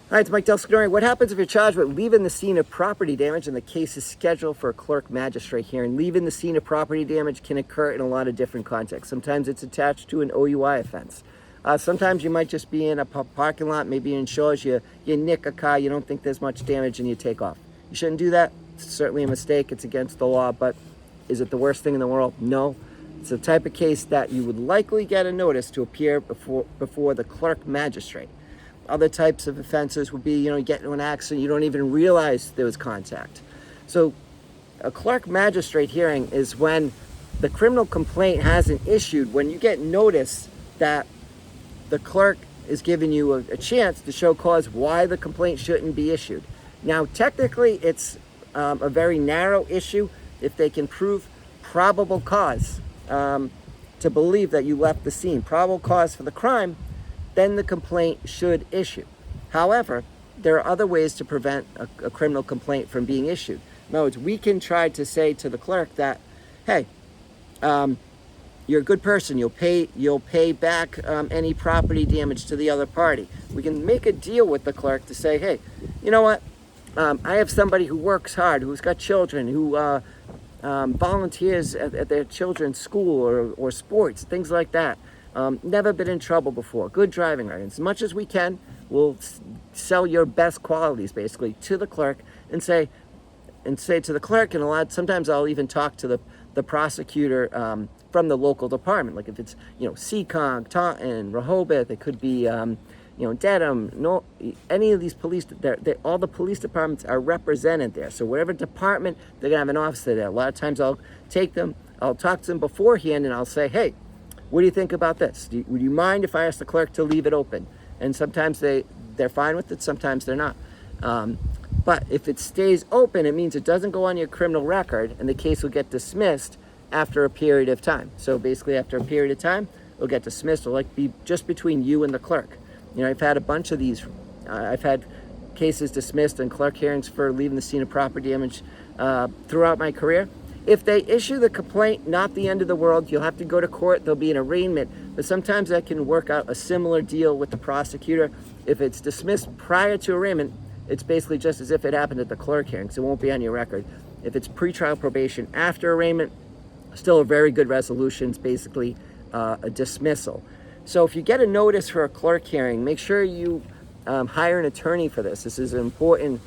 Hi, it's Mike DelSignore. What happens if you're charged with leaving the scene of property damage and the case is scheduled for a clerk magistrate hearing? Leaving the scene of property damage can occur in a lot of different contexts. Sometimes it's attached to an OUI offense. Sometimes you might just be in a parking lot, maybe in Shores, you nick a car, you don't think there's much damage, and you take off. You shouldn't do that. It's certainly a mistake. It's against the law, but is it the worst thing in the world? No. It's the type of case that you would likely get a notice to appear before the clerk magistrate. Other types of offenses would be, you get into an accident, you don't even realize there was contact. So a clerk magistrate hearing is when the criminal complaint hasn't issued, when you get notice that the clerk is giving you a chance to show cause why the complaint shouldn't be issued. Now, technically, it's a very narrow issue if they can prove probable cause to believe that you left the scene. Probable cause for the crime, then the complaint should issue. However, there are other ways to prevent a criminal complaint from being issued. In other words, we can try to say to the clerk that, hey, you're a good person. You'll pay back any property damage to the other party. We can make a deal with the clerk to say, hey, you know what? I have somebody who works hard, who's got children, who volunteers at their children's school or sports, things like that. Never been in trouble before. Good driving record. As much as we can, we'll sell your best qualities basically to the clerk and say to the clerk, and sometimes I'll even talk to the prosecutor from the local department. Like if it's Seekonk, Taunton, Rehoboth, it could be Dedham, any of these police. All the police departments are represented there. So whatever department, they're gonna have an officer there. A lot of times I'll take them, I'll talk to them beforehand, and I'll say, hey, what do you think about this? Would you mind if I ask the clerk to leave it open? And sometimes they're fine with it, sometimes they're not. But if it stays open, it means it doesn't go on your criminal record, and the case will get dismissed after a period of time. So basically, after a period of time, it'll get dismissed. It'll be just between you and the clerk. I've had a bunch of these. I've had cases dismissed in clerk hearings for leaving the scene of property damage throughout my career. If they issue the complaint, not the end of the world. You'll have to go to court. There'll be an arraignment. But sometimes that can work out a similar deal with the prosecutor. If it's dismissed prior to arraignment, it's basically just as if it happened at the clerk hearing, so it won't be on your record. If it's pretrial probation after arraignment, still a very good resolution. It's basically a dismissal. So if you get a notice for a clerk hearing, make sure you hire an attorney for this. This is an important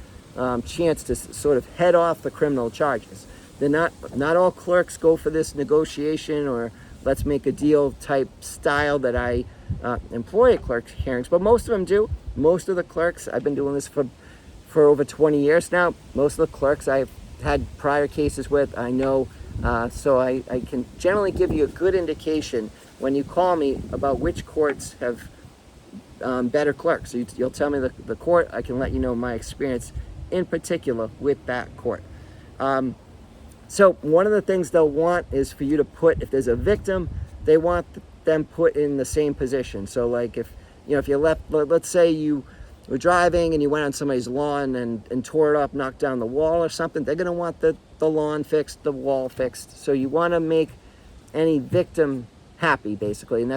chance to sort of head off the criminal charges. They're not all clerks go for this negotiation or let's make a deal type style that I employ at clerk hearings, but most of them do. Most of the clerks, I've been doing this for over 20 years now. Most of the clerks I've had prior cases with, I know, so I can generally give you a good indication when you call me about which courts have better clerks. So you'll tell me the court, I can let you know my experience in particular with that court. So one of the things they'll want is for you to put, if there's a victim, they want them put in the same position. So like if you left, let's say you were driving and you went on somebody's lawn and tore it up, knocked down the wall or something, they're gonna want the lawn fixed, the wall fixed. So you wanna make any victim happy basically, and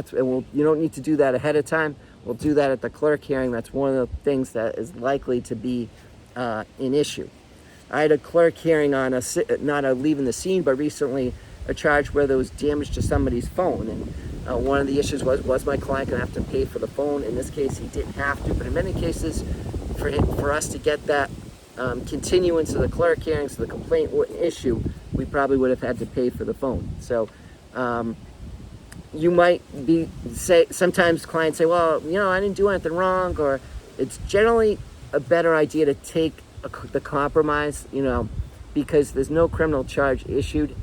you don't need to do that ahead of time. We'll do that at the clerk hearing. That's one of the things that is likely to be an issue. I had a clerk hearing on not a leaving the scene, but recently a charge where there was damage to somebody's phone. And one of the issues was my client going to have to pay for the phone? In this case, he didn't have to. But in many cases, for us to get that continuance of the clerk hearing so the complaint wouldn't issue, we probably would have had to pay for the phone. So you might sometimes clients say, well, I didn't do anything wrong, or it's generally a better idea to take the compromise, because there's no criminal charge issued.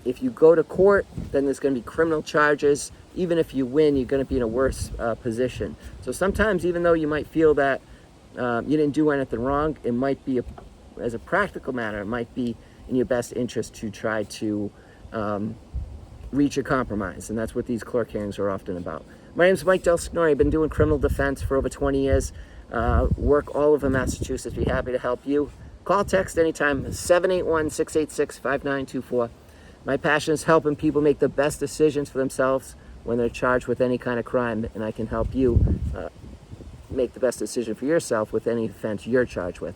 If you go to court, then there's going to be criminal charges. Even if you win, you're going to be in a worse position. So sometimes, even though you might feel that you didn't do anything wrong, it might be, as a practical matter, it might be in your best interest to try to reach a compromise. And that's what these clerk hearings are often about. My name is Mike DelSignore. I've been doing criminal defense for over 20 years. Work all over Massachusetts. Be happy to help you. Call, text anytime, 781-686-5924. My passion is helping people make the best decisions for themselves when they're charged with any kind of crime, and I can help you make the best decision for yourself with any offense you're charged with.